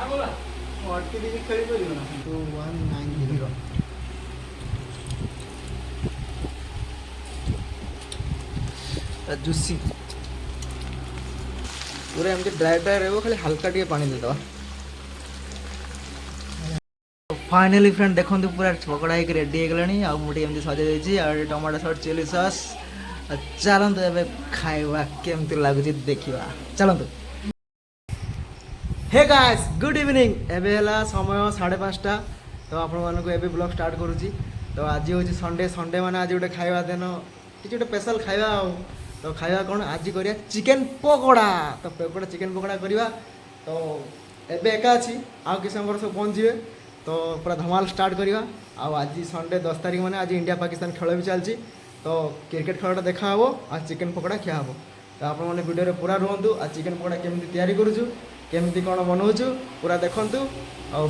ଅଟକି ଦେଇକି ଖେଳିପାରିବ ନା 2190 ଜୁସି पूरा एमती ड्राई ड्राई रहो खाली हल्का टे पानी देदे फाइनाली फ्रेंड देखो पूरा पकड़ा होकर रेडी हो गलानी आ मुझे एमती सजाई टमाटो सॉस चिली सॉस चलतु ए खाइबा केमती लगुच देखा चलतु हे गाइस गुड इवनिंग एबे हला समय 5:30 तो आपण मानको एबे ब्लॉग स्टार्ट करूची तो आज हूँ संडे संडे माने आज गोटे खाइबा दिन किसी गोटे स्पेशल खाइबा तो खाइबा कौन आज करिया चिकेन पकोड़ा तो पकोड़ा चिकेन पकोड़ा करिबा तो एबे एका अछि आउ कि समय सब पहुँच जिवे तो पूरा धमाल स्टार्ट करिबा आ आज संडे 10 तारीख माने आज इंडिया पाकिस्तान खेल भी चलची तो क्रिकेट खेलटा देखा हबो आ चिकेन पकोड़ा खिया हबो तो आपण माने वीडियो रे पूरा रहंतु आ चिकेन पकोड़ा केमती तैयारी करूछु केमती कौन बनाऊँ पूरा देखु आ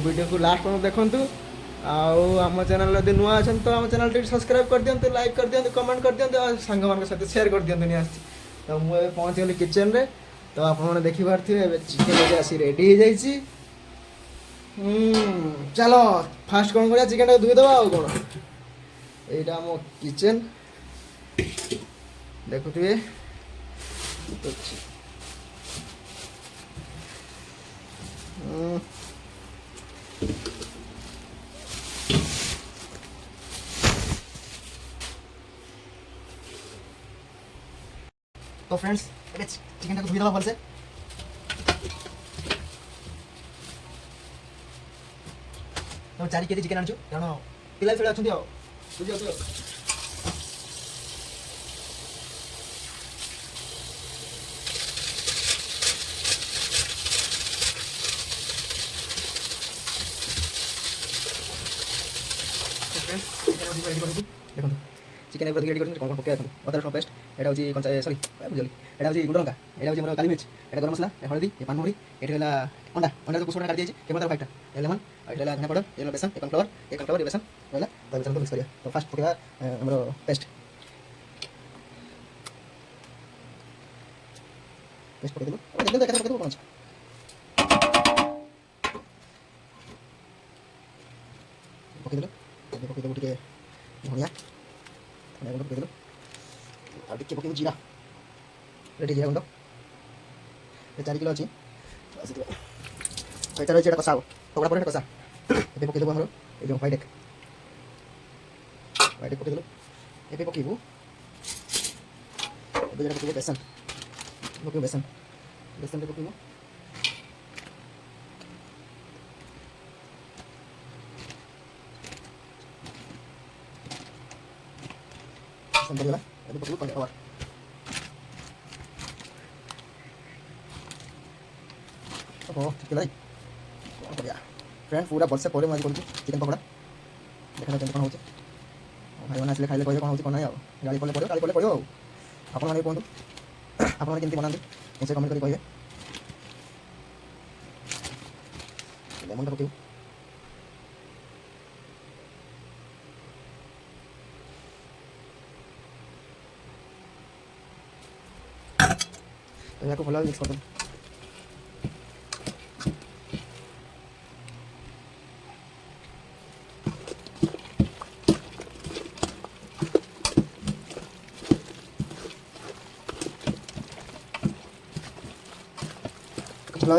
वीडियो को लास्ट पर देखु आम चैनल यदि नुआ अच्छा तो आम चैनल टी सब्सक्राइब कर दिंतु लाइक कर दिंतु कमेंट कर दिंतु और सांग मान सहित शेयर कर दिंतु नहीं तो मुझे पहुँच गली किचन रे तो आपने देखिपारे चिकेन आसी रेडी हो जाइए चलो फास्ट कौन कर चिकेन को धोईदे आ कौन यहाँ मो किचन देखुए तो फ्रेंड्स चिकेन को धोई दबा भलसे तो 4 केजी चिकेन आनछु कारण पिला फेड़ा अछंती आ बुझियो तो देखो चिकेन रेडी कर कौन पके अदर रसुण पेस्ट एटा होची कंचा सॉरी बुझली एटा होची गुंड लंका एटा होची हमर काली मिर्च एटा गरम मसला हळदी ए पान मुड़ी एटा हला अंडा अंडा को कुसुना काट दिए केमो तर फाइटा लेमन एटा हला धनिया पाउडर एलो बेसन एक कॉर्नफ्लावर ए बेसन होला तो बेसन को मिक्स करिया तो फास्ट पकेगा हमर पेस्ट पके देबो और देखो कैसे पके देबो पांच पके देबो टिके धनिया गुंड पके देबो आ टिके पके जीरा रेडी जीरा गुंड 4 किलो अछि तो रही कषा हम पकड़ा पर कषा ये पकईदेव आम ये व्हाइट एग पकईदेलु ये पकईबू ये पकईबू बेसन पकईबू बेसन बेसन पकईबू बेसन पकईला ये पकईबू कॉर्नफ्लावर ओहो ठीक है कौन कर फ्रेंड पूरा भलसे पर मुझे करूँ चिकेन पकोड़ा देखा कौन हो भाई मैंने खाइले कहे कौन हो कौन ना गाड़ी पड़े पड़ो गाड़ी पड़े पड़ो आपने कहूँ आपने केमती बनाते निश्चय कमेंट कर कहे लेमन पकड़ तो यहाँ भल मिक्स कर दें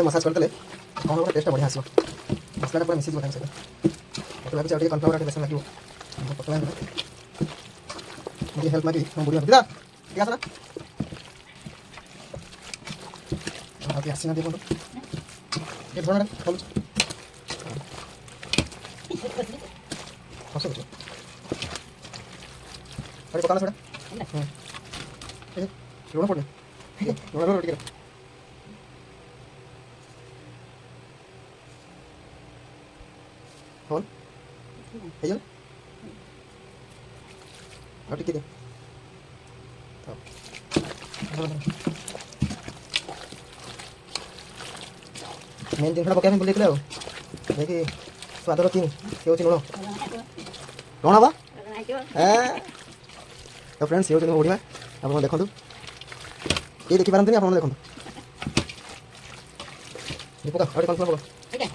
मसाज करते कौन गोटे टेस्ट बढ़िया आसो मसला पूरा मिसी टाइम सहित मत लगे कॉर्नफ्लावर बेसन लगे पकड़ा मुझे हेल्प मांगी हम बुढ़िया दीदा क्या आसना आगे आसना देखो ये धोना खोल हस कुछ अरे पकाना छोड़ा लुण पड़े लुण रोटी कौन है और टिके दे मेन जिन पकाई बोल देखले देखी स्वाद तीन से लुण लुण बा तो फ्रेंड्स ये बढ़िया आप देखो ये देखिपारती आप देखो Ini pokok, ada kalau pokok. Oke.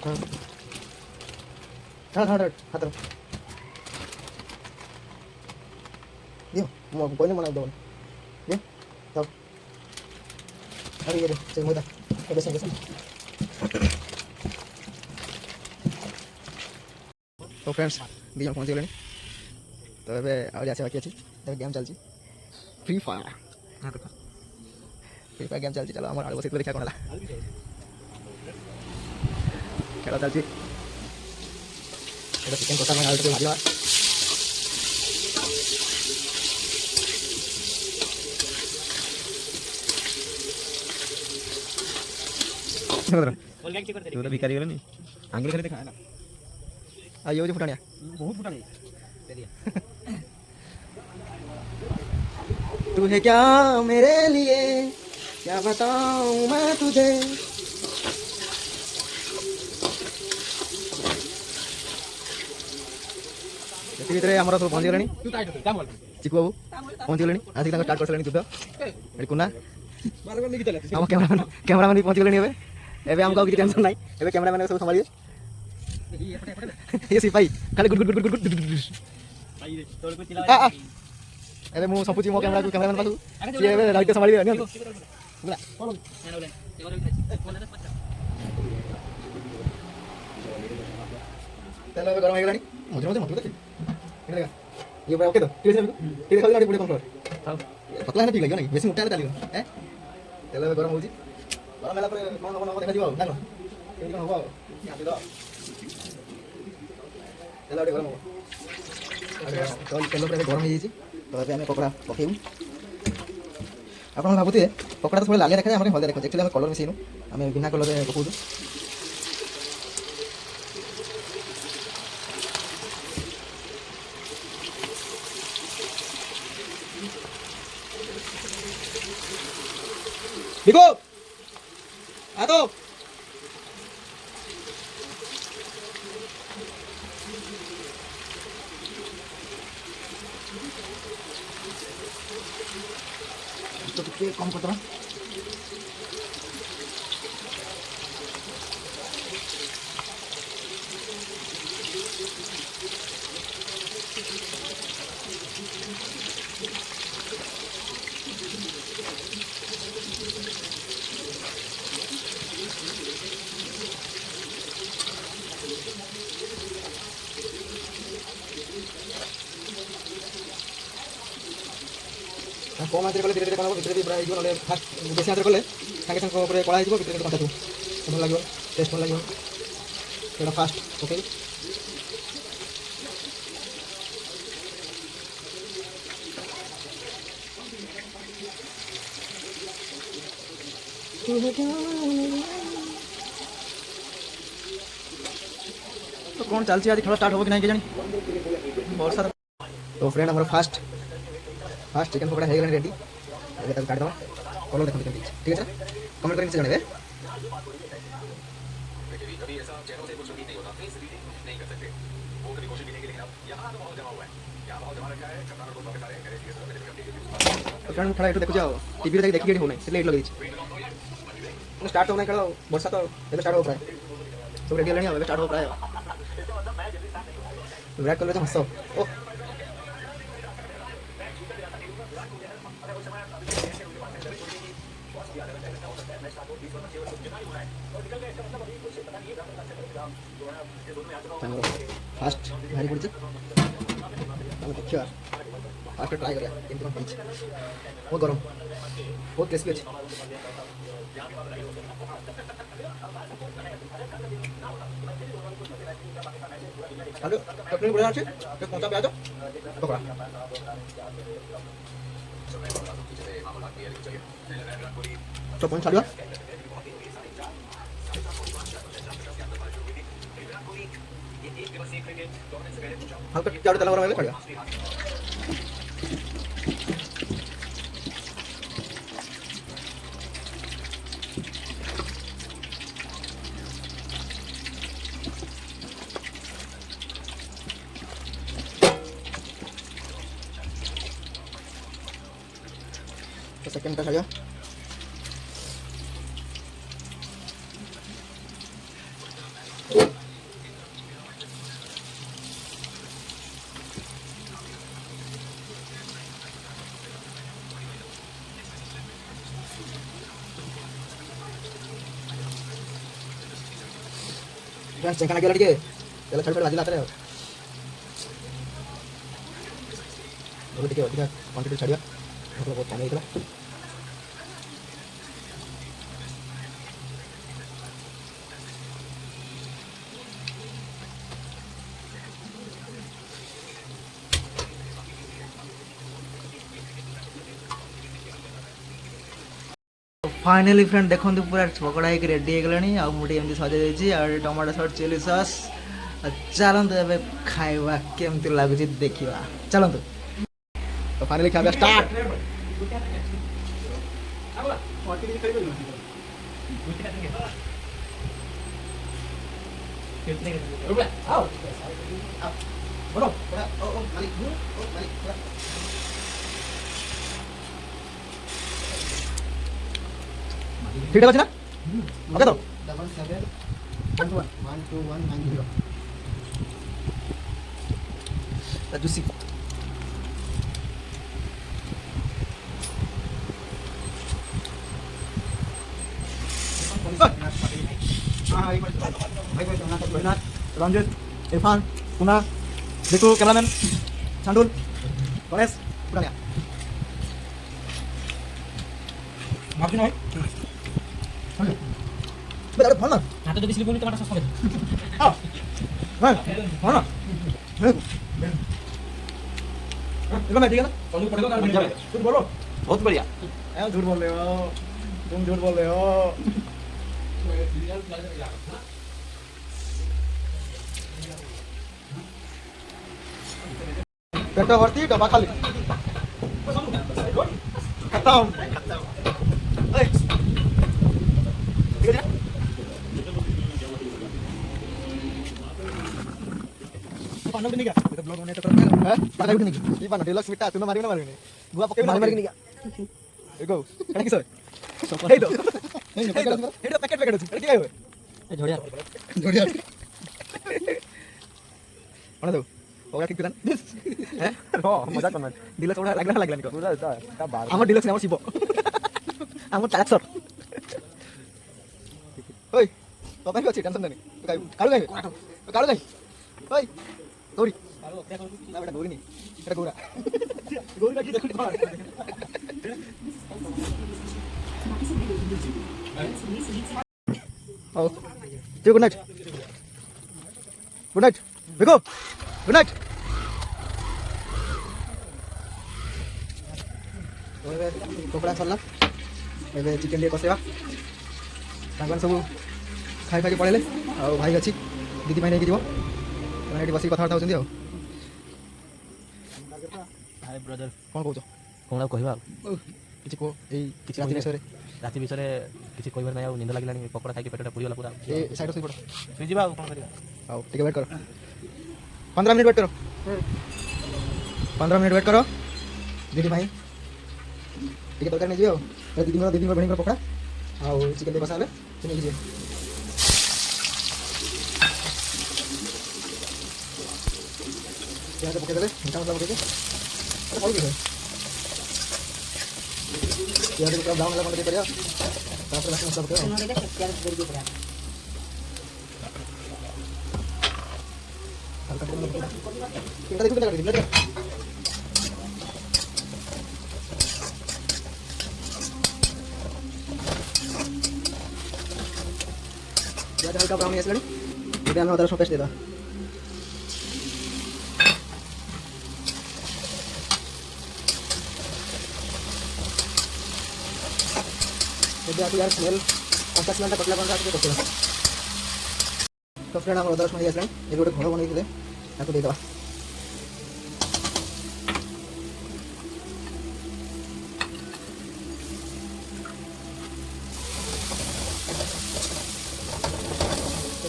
Hatar. Dia, mau pokoknya mana daun. Dia, tahu. Hari ini, saya mau dah. Kebiasaan. तो फ्रेंड्स दी पहुँची गले तो आज आसे बाकी अच्छी गेम चलती फ्री फायर गेम चलती चलो आम आगे बस देखा कौन खेल चलती चिकेन कषा मैं आलू भाजा भिकारी गले आंगुल खाली देखा है ना ये जो फुटानिया बहुत फुटानी दे दिया तू है क्या मेरे लिए क्या बताऊं मैं तुझे ଭିତରେ ଆମର ସବୁ ପହଞ୍ଚି ଗଲେଣି ଚିକୁ ବାବୁ ପହଞ୍ଚି ଗଲେଣି ଆସିକି ତାଙ୍କ ଷ୍ଟାର୍ଟ କରିସାରିଲେଣି ଯୁଦ୍ଧ ଏଠି କୁନା ଆମ କ୍ୟାମେରାମ୍ୟାନ୍ ବି ପହଞ୍ଚି ଗଲେଣି ଏବେ ଏବେ ଆମକୁ ଆଉ କିଛି ଟେନସନ୍ ନାହିଁ ଏବେ କ୍ୟାମେରାମ୍ୟାନ୍ ସବୁ ସମ୍ଭାଳିବେ ये सिपाही खाली गुड अरे मु संपुची मो कैमरा को कैमरामैन पासु ये ए राइट संभाली नि बोला तेल गरम हो गलानी मझे मत देख लगा ये बड़ा ओके तो ठीक है ठीक खाली गाड़ी पूरी कंट्रोल हां पतला है ठीक लगे नहीं बेसी मोटा है चलियो हैं तेल गरम होजी गरम होला पर कोन देखा दियो ना केन कोन हो यहाँ दे तेल गरम हो तो तेल पूरा गरम हो जाइए तो अभी आम पकड़ा पकेबू आप भावुए पकड़ा तो थोड़ा लालिया देखा हमें हल्दी देखो एक्चुअली आम कलर मिसेनु आम बिना कलर पकाऊ देखो आ तो ଟିକେ କମ କରିଦେବା कम आँच कले धीरे धीरे कौन भितर भी पूरा ना फास्ट बेसी आँच कले सागे सागे कला हो भितर कंचा थू भल लगे टेस्ट भल लगे ସେଇଟା ଫାଷ୍ଟ ପକେଇ तो कौन चलती आज खेल स्टार्ट हो कि नहीं जानी वर्षा तो फ्रेंड हमारा फास्ट चिकेन पकड़ा है रेडी काट दवा कलर देखो ठीक है कमेंट करके जणावे फ्रेंड थोड़ा देखो जाओ टीवी रे देखि हो नहीं से लेट लगे स्टार्ट होना खेल वर्षा तो स्टार्ट हो प्राय सब रेडी लेनी अब स्टार्ट हो प्राय विराट कोहली तो हंसो ओ फास्ट भारी पड़ी देखिए फास्ट ट्राई करिया केमती कौन पड़ी बहुत गरम बहुत क्रिस्पी अच्छे चटनी बढ़िया अच्छे कंचा प्याज पकड़ा तो कौन छाड़िया हल्का चारों तेल गरम छाड़िया तो सेकंड का छाड़िया फ्रेंड्स चेक लगे लड़के चलो छड़ छड़ बाजी लाते रहो और ठीक है क्वांटिटी छड़िया मतलब बहुत कम है इतना फाइनाली फ्रेंड देखो पूरा पकड़ा होकर रेडी हो गलानी आ मुझे एमती सजा जाइए टमाटो सॉस चिली सॉस चलतु ए खाइबा केमती लगुच देखा चलतु तो फाइनाली खाइबा स्टार्ट ठीक है ना ओके तो 77111190 जूसी रंजित इरफान कुना देखो कैमरामैन शांडुल गणेश पूरा गया माफी नहीं बेटा फोन ना हाथे যদি স্লিপ টমেটো সস হবে आओ भाई फोन ना देखो मैं ठीक है ना चलो पड़ेगा कर जाए तुम बोलो बहुत बढ़िया ऐ झूठ बोल रहे हो तुम झूठ बोल रहे हो पेट भर्ती डब्बा खाली खत्म पानो भी नहीं क्या ये तो ब्लॉग बनाने तो कर हैं पानो भी नहीं ये पानो डिलक्स मिटा तू ना मारी ना मारी बुआ पके मारी नहीं क्या देखो कने किस हे तो नहीं पैकेट पैकेट ଅଛି ଏଠି କାଇ ए झोड़िया जोड़िया कौन दो ओगा ठीक करन हैं हो मजा करना डिलक्स ओड़ा लागला लागला निको पूरा ता का बार हमर डिलक्स हमर शिव हमर चालाक सर ओय तो भाई ଅଛି टेंशन नहीं तो काई काळू नाही ओय गौरी ना बेटा गौरी नहीं এটা গৌরা গৌরা কি দেখো ओ गुड नाइट देखो गुड नाइट कपड़ा सरला एबे चिकन लिए कसेवा तांगन सब खाई खाई पड़ेले आ भाई अछि दीदी भाई नहीं दिबो माने एटी बसी कथा होचंदी हो हाय ब्रदर कोन कहउछ कोन कहबा किछि को एई किछि राति विषय किसी कहबार नहीं निंद लगे पकड़ा खाई पेटा पूरी पूरा साइड से पड़ तुझे कौन कर आओ ठीक है वेट करो 15 मिनट वेट करो 15 मिनट वेट करो दीदी भाई ठीक है तरकारी नहीं जियो दीदी बनी कर पकड़ा आओ चिकन दे बसाले तुम नहीं जियो प्याज पके देले मीठा मसाला पके के और भी है प्याज को ब्राउन वाला बना दे करिया तापर लहसुन सब के no digas que quieres ver yo हल्का कर लो कितना देखो कितना कर दी प्याज हल्का ब्राउन ऐसे लड़ी ये हम अदरक पेस्ट दे दो ये आपको यार स्मेल 50 मिनट पतला बन रहा है तो तो फ्रेंड हम 10 मिनट आसलानी ये गोटे घोड़ बनई आपको देदेवा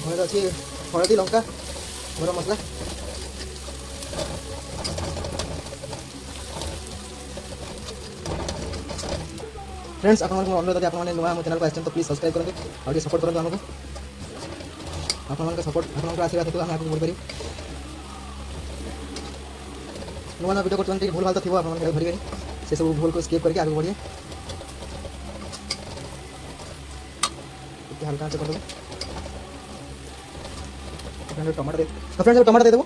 घोड़े अच्छी हलदी लंका गरम मसला फ्रेंड्स आप अनुरोध जब आप नुआ चैनल को आसान तो प्लीज सब्सक्राइब करेंगे और सपोर्ट करेंगे आमको ଆପଣମାନଙ୍କ ସପୋର୍ଟ ଆପଣଙ୍କ ଆଶୀର୍ବାଦ ହେତୁ ଆମେ ଆଗକୁ ବଢ଼ିପାରିବୁ। ନୂଆ ନୂଆ ଭିଡ଼ିଓ କରୁଛନ୍ତି ଭୁଲ ଭାଲ ତ ଥିବ ଆପଣମାନେ କେବେ ଧରିବେନି, ସେସବୁ ଭୁଲକୁ ସ୍କିପ୍ କରିକି ଆଗକୁ ବଢ଼ିବେ। ଟିକେ ହାଲକା ଆଞ୍ଚ କରିଦେବୁ। ଟମାଟୋ ଟମାଟୋ ଦେଇଦେବୁ।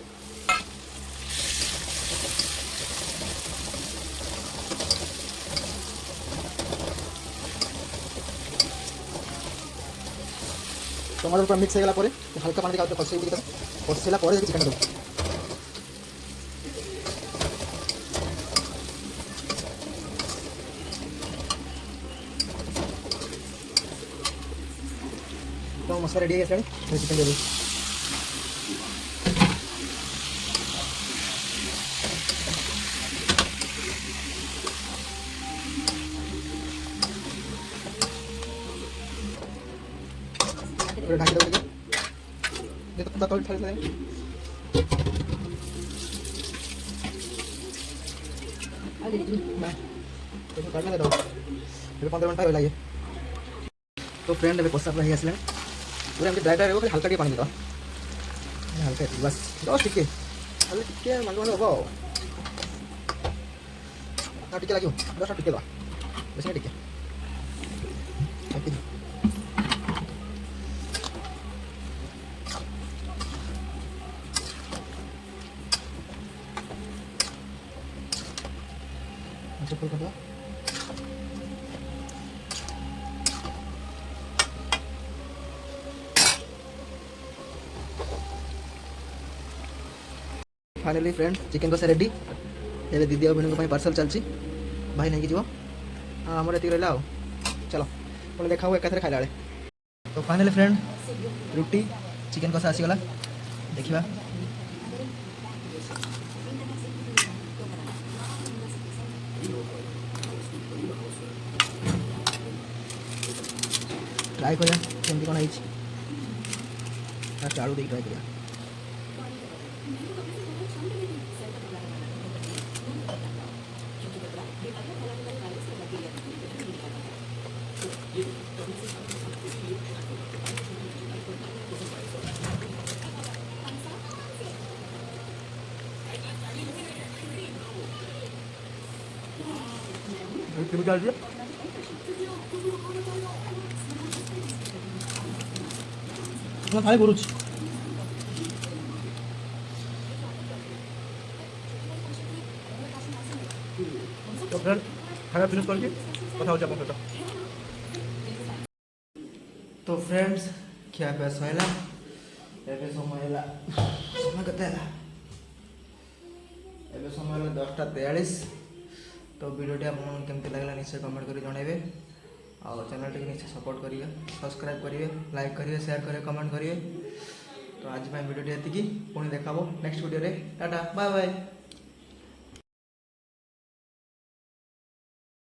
टमाटर पूरा मिक्स होगा हल्का पानी कस कषेला चिकेन देव तो मसला रेडी है चिकेन दे ढाकी देव तल छाड़ी काटने दे 15 मिनट रहा ये तो फ्रेंड अभी कषा पूरा आसला पूरा एमती ड्राई ड्राई रहा हल्का टे पानी दे हल्का बस जस्ट टिके खाली टिके मांग हम टिके लगे जस्ट टिके दवा बेस टिके फुल कर दवा फाइनली फ्रेंड चिकेन कषा रेडी ए दीदी और भिणी पार्सल चलती भाई नहीं जीव हाँ आमर ये रहा चलो पुणी देखा हुआ एकाथरे खाला तो फाइनली फ्रेंड रुटी चिकेन कषा आसीगला देखा ट्राए करा केमती कौन है आलू दे ट्राए करा थाली करुच्छी तो फ्रेंड खाना फिनिश करके कथा होचा सहित तो फ्रेंड्स खिया पिया सैला एबे समय केते एबे समय 10:43 तो वीडियोटी आपको केमती लगला निश्चय कमेंट कर जनइबे और चैनल टी निश्चय सपोर्ट करिए सब्सक्राइब करिए लाइक करिए शेयर करिए कमेंट करिए तो आज वीडियो एति पुणी देखा नेक्स्ट वीडियो रे टाटा बाय बाय।